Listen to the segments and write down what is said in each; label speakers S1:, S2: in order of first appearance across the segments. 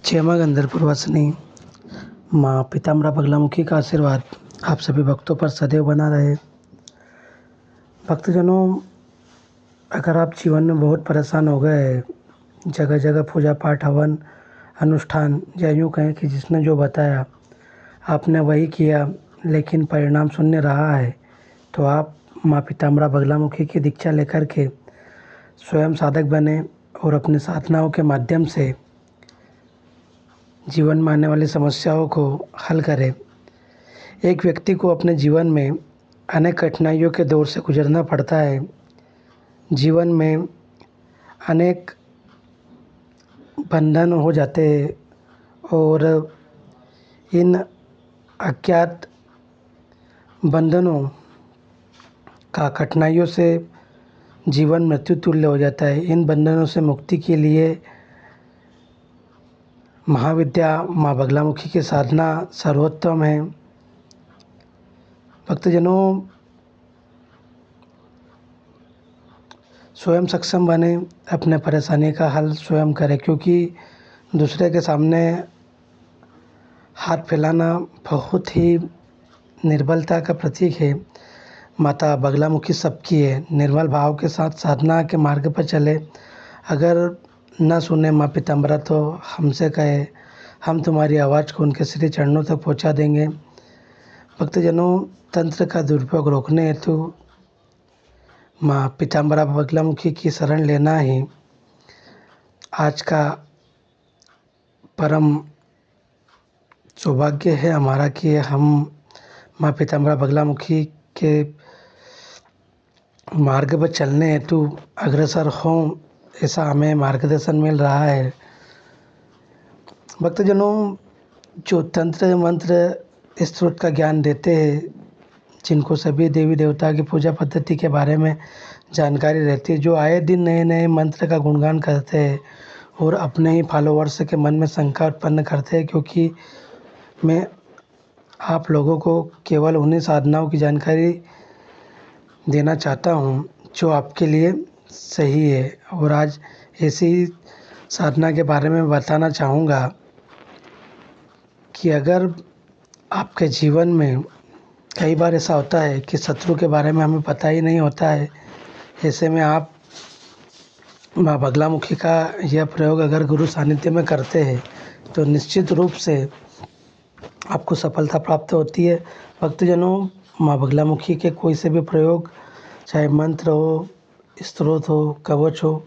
S1: जय माँ गंधर्वपुरवासिनी। माँ पीताम्बरा बगलामुखी का आशीर्वाद आप सभी भक्तों पर सदैव बना रहे। भक्तजनों, अगर आप जीवन में बहुत परेशान हो गए, जगह जगह पूजा पाठ हवन अनुष्ठान या यूँ कहें कि जिसने जो बताया आपने वही किया लेकिन परिणाम शून्य रहा है, तो आप माँ पीताम्बरा बगलामुखी की दीक्षा लेकर के स्वयं साधक बने और अपनी साधनाओं के माध्यम से जीवन में आने वाली समस्याओं को हल करें। एक व्यक्ति को अपने जीवन में अनेक कठिनाइयों के दौर से गुजरना पड़ता है। जीवन में अनेक बंधन हो जाते हैं और इन अज्ञात बंधनों का कठिनाइयों से जीवन मृत्यु तुल्य हो जाता है। इन बंधनों से मुक्ति के लिए महाविद्या माँ बगलामुखी की साधना सर्वोत्तम है। भक्तजनों, स्वयं सक्षम बने, अपने परेशानी का हल स्वयं करें, क्योंकि दूसरे के सामने हाथ फैलाना बहुत ही निर्बलता का प्रतीक है। माता बगलामुखी सबकी है। निर्मल भाव के साथ साधना के मार्ग पर चले। अगर न सुने माँ पीताम्बरा तो हमसे कहे, हम तुम्हारी आवाज़ को उनके श्री चरणों तक पहुँचा देंगे। भक्तजनों, तंत्र का दुरुपयोग रोकने हेतु माँ पीताम्बरा बगलामुखी की शरण लेना ही आज का परम सौभाग्य है हमारा कि हम माँ पीताम्बरा बगलामुखी के मार्ग पर चलने हेतु अग्रसर हों, ऐसा हमें मार्गदर्शन मिल रहा है। भक्तजनों, जो तंत्र मंत्र स्त्रोत का ज्ञान देते हैं, जिनको सभी देवी देवता की पूजा पद्धति के बारे में जानकारी रहती है, जो आए दिन नए नए मंत्र का गुणगान करते हैं और अपने ही फॉलोवर्स के मन में शंका उत्पन्न करते हैं, क्योंकि मैं आप लोगों को केवल उन्हीं साधनाओं की जानकारी देना चाहता हूँ जो आपके लिए सही है। और आज ऐसी ही साधना के बारे में बताना चाहूँगा कि अगर आपके जीवन में कई बार ऐसा होता है कि शत्रु के बारे में हमें पता ही नहीं होता है, ऐसे में आप माँ बगलामुखी का यह प्रयोग अगर गुरु सानिध्य में करते हैं तो निश्चित रूप से आपको सफलता प्राप्त होती है। भक्तजनों, माँ बगलामुखी के कोई से भी प्रयोग, चाहे मंत्र हो, स्तोत्र हो, कवच हो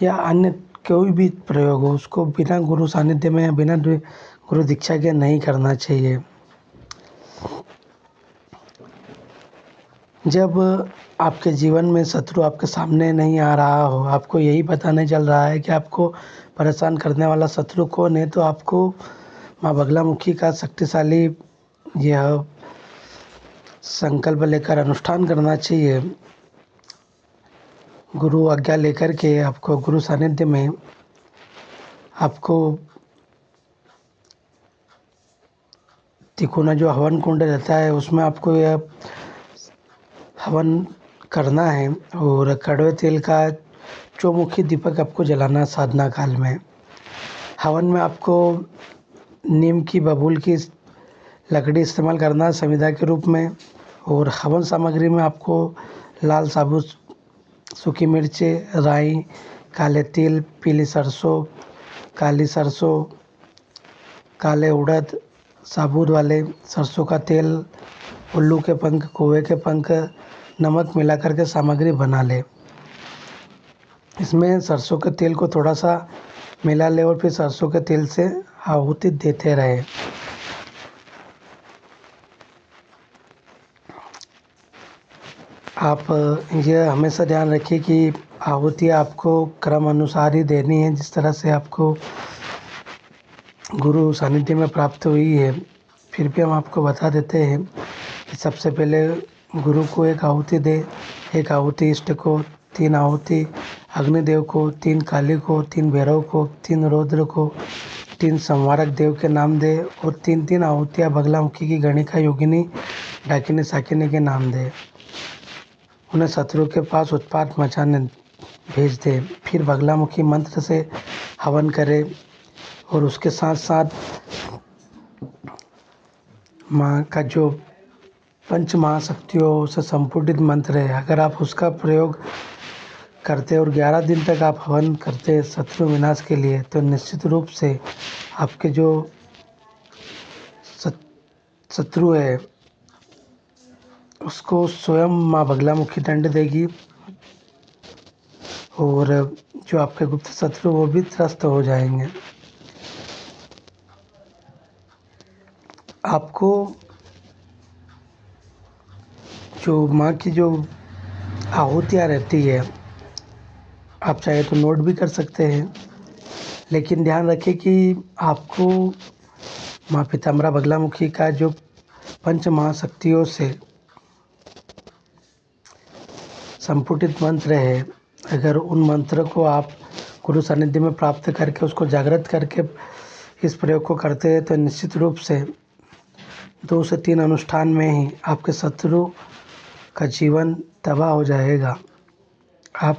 S1: या अन्य कोई भी प्रयोग हो, उसको बिना गुरु सानिध्य में या बिना गुरु दीक्षा के नहीं करना चाहिए। जब आपके जीवन में शत्रु आपके सामने नहीं आ रहा हो, आपको यही पता नहीं चल रहा है कि आपको परेशान करने वाला शत्रु कौन है, तो आपको माँ बगलामुखी का शक्तिशाली यह संकल्प लेकर अनुष्ठान करना चाहिए। गुरु आज्ञा लेकर के आपको गुरु सानिध्य में आपको तिकोना जो हवन कुंड रहता है उसमें आपको यह हवन करना है और कड़वे तेल का चौमुखी दीपक आपको जलाना साधना काल में। हवन में आपको नीम की बबूल की लकड़ी इस्तेमाल करना संविदा के रूप में, और हवन सामग्री में आपको लाल साबुत, सूखी मिर्चें, राई, काले तिल, पीली सरसों, काली सरसों, काले उड़द, साबुत वाले सरसों का तेल, उल्लू के पंख, कौवे के पंख, नमक मिला करके सामग्री बना ले। इसमें सरसों के तेल को थोड़ा सा मिला ले और फिर सरसों के तेल से आहुति देते रहे। आप यह हमेशा ध्यान रखिए कि आहुति आपको क्रम अनुसार ही देनी है, जिस तरह से आपको गुरु सानिध्य में प्राप्त हुई है। फिर भी हम आपको बता देते हैं कि सबसे पहले गुरु को एक आहुति दे। एक आहुति इष्ट को, 3 आहुति अग्निदेव को, 3 काली को, 3 भैरव को, 3 रौद्र को, 3 संवारक देव के नाम दे और 3 आहुतियाँ बगलामुखी की गणिका, योगिनी, डाकिनी, साकिनी के नाम दे। उन्हें शत्रु के पास उत्पात मचाने भेज दे। फिर बगलामुखी मंत्र से हवन करे। और उसके साथ साथ माँ का जो पंच महाशक्तियों से संपुटित मंत्र है, अगर आप उसका प्रयोग करते और 11 दिन तक आप हवन करते शत्रु विनाश के लिए, तो निश्चित रूप से आपके जो शत्रु है उसको स्वयं माँ बगलामुखी दंड देगी, और जो आपके गुप्त शत्रु वो भी त्रस्त हो जाएंगे। आपको जो माँ की जो आहुतियाँ रहती है, आप चाहे तो नोट भी कर सकते हैं, लेकिन ध्यान रखें कि आपको माँ पीताम्बरा बगलामुखी का जो पंच महाशक्तियों से संपुटित मंत्र है, अगर उन मंत्र को आप गुरु सानिध्य में प्राप्त करके उसको जागृत करके इस प्रयोग को करते हैं, तो निश्चित रूप से 2 से 3 अनुष्ठान में ही आपके शत्रु का जीवन तबाह हो जाएगा। आप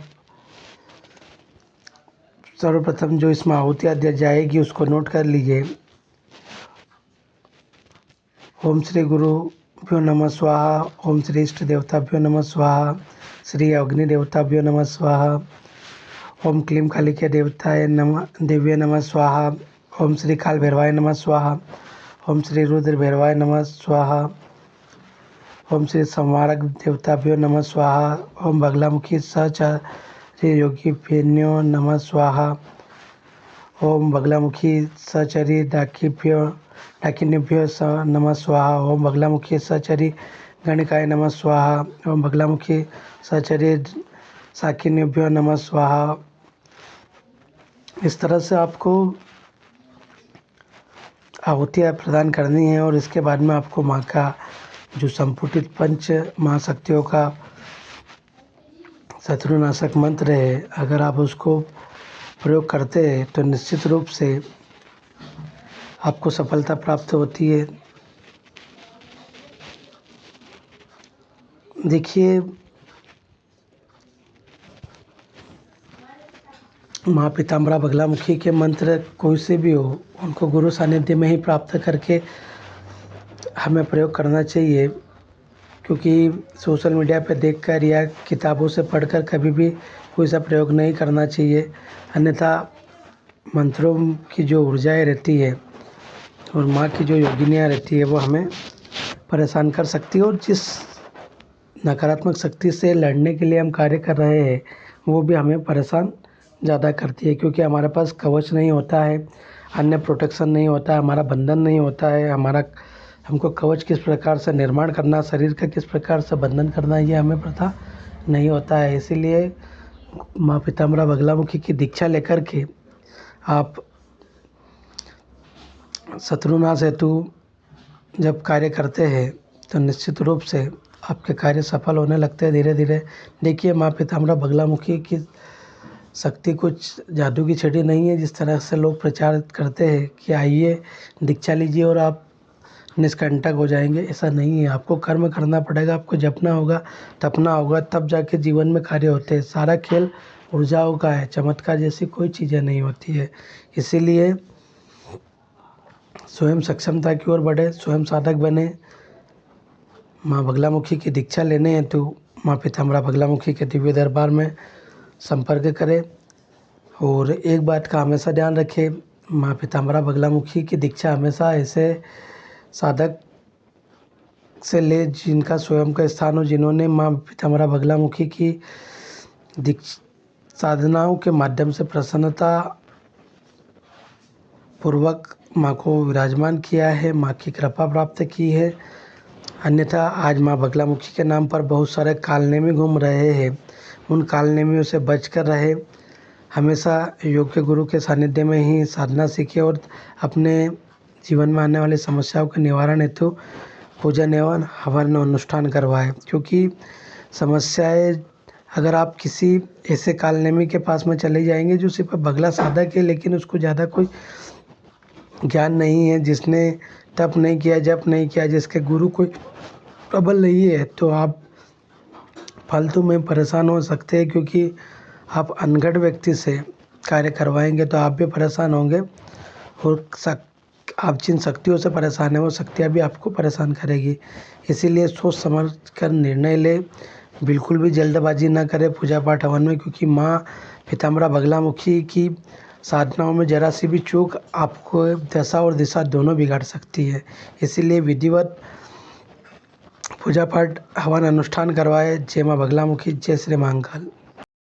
S1: सर्वप्रथम जो इसमें आहुतियाँ दी जाएगी उसको नोट कर लीजिए। ओम श्री गुरुभ्यो नमः स्वाहा, ओम श्री इष्ट देवताभ्यो नमः स्वाहा, श्री अग्नि देवताभ्यो नमः स्वाहा, ओम क्लीम कालिके देवताय नमः दिव्य नमः स्वाहा, ओम श्री काल भैरवाय नमः स्वाहा, ओम श्री रुद्र भैरवाय नमः स्वाहा, ओम श्री संवारक देवताभ्यो नमः स्वाहा, ओम बगलामुखी सहचर्य योगी फेन्यो नमः स्वाहा, ओम बगलामुखी सहचरी डाकिनीभ्यो नमः स्वाहा, ओम बगलामुखी सहचरी गणिकाय नमः स्वाहा, ओम बगलामुखी सहचरी साकिनीभ्यो नमः स्वाहा। इस तरह से आपको आहुतियाँ प्रदान करनी है, और इसके बाद में आपको माँ का जो संपुटित पंच महाशक्तियों का शत्रुनाशक मंत्र है, अगर आप उसको प्रयोग करते हैं तो निश्चित रूप से आपको सफलता प्राप्त होती है। देखिए, माँ पीताम्बरा बगलामुखी के मंत्र कोई से भी हो, उनको गुरु सानिध्य में ही प्राप्त करके हमें प्रयोग करना चाहिए, क्योंकि सोशल मीडिया पे देखकर या किताबों से पढ़कर कभी भी कोई सा प्रयोग नहीं करना चाहिए, अन्यथा मंत्रों की जो ऊर्जाएँ रहती है और माँ की जो योगिनियाँ रहती है वो हमें परेशान कर सकती है, और जिस नकारात्मक शक्ति से लड़ने के लिए हम कार्य कर रहे हैं वो भी हमें परेशान ज़्यादा करती है, क्योंकि हमारे पास कवच नहीं होता है, अन्य प्रोटेक्शन नहीं होता है, हमारा बंधन नहीं होता है, हमको कवच किस प्रकार से निर्माण करना, शरीर का किस प्रकार से बंधन करना, ये हमें पता नहीं होता है। इसीलिए माँ पीताम्बरा बगलामुखी की दीक्षा लेकर के आप शत्रुनाश हेतु जब कार्य करते हैं तो निश्चित रूप से आपके कार्य सफल होने लगते हैं धीरे धीरे। देखिए, माँ पीताम्बरा बगलामुखी की शक्ति कुछ जादू की छड़ी नहीं है, जिस तरह से लोग प्रचार करते हैं कि आइए दीक्षा लीजिए और आप निष्कंटक हो जाएंगे। ऐसा नहीं है, आपको कर्म करना पड़ेगा, आपको जपना होगा, तपना होगा, तब जाके जीवन में कार्य होते हैं। सारा खेल ऊर्जाओं का है, चमत्कार जैसी कोई चीज़ें नहीं होती है। इसीलिए स्वयं सक्षमता की ओर बढ़े, स्वयं साधक बने। माँ बगलामुखी की दीक्षा लेने हेतु माँ पीताम्बरा बगलामुखी के दिव्य दरबार में संपर्क करें। और एक बात का हमेशा ध्यान रखें, माँ पीताम्बरा बगलामुखी की दीक्षा हमेशा ऐसे साधक से ले जिनका स्वयं का स्थान हो, जिन्होंने माँ पीताम्बरा बगलामुखी की साधनाओं के माध्यम से प्रसन्नता पूर्वक माँ को विराजमान किया है, माँ की कृपा प्राप्त की है। अन्यथा आज माँ बगलामुखी के नाम पर बहुत सारे कालनेमी घूम रहे हैं, उन कालनेमियों से बचकर रहे। हमेशा योग्य गुरु के सानिध्य में ही साधना सीखे और अपने जीवन में आने वाली समस्याओं के निवारण हेतु पूजन एवं हवन अनुष्ठान करवाए, क्योंकि समस्याएं अगर आप किसी ऐसे कालनेमी के पास में चले जाएंगे जो सिर्फ बगला साधक है, लेकिन उसको ज़्यादा कोई ज्ञान नहीं है, जिसने तप नहीं किया, जप नहीं किया, जिसके गुरु कोई प्रबल नहीं है, तो आप फालतू में परेशान हो सकते हैं, क्योंकि आप अनगढ़ व्यक्ति से कार्य करवाएंगे तो आप भी परेशान होंगे और आप जिन शक्तियों से परेशान हैं वो शक्तियाँ भी आपको परेशान करेगी। इसीलिए सोच समझ कर निर्णय लें, बिल्कुल भी जल्दबाजी ना करें पूजा पाठ हवन में, क्योंकि माँ पीताम्बरा बगलामुखी की साधनाओं में ज़रा सी भी चूक आपको दशा और दिशा दोनों बिगाड़ सकती है। इसीलिए विधिवत पूजा पाठ हवन अनुष्ठान करवाए। जय माँ बगलामुखी, जय श्री महाकाल।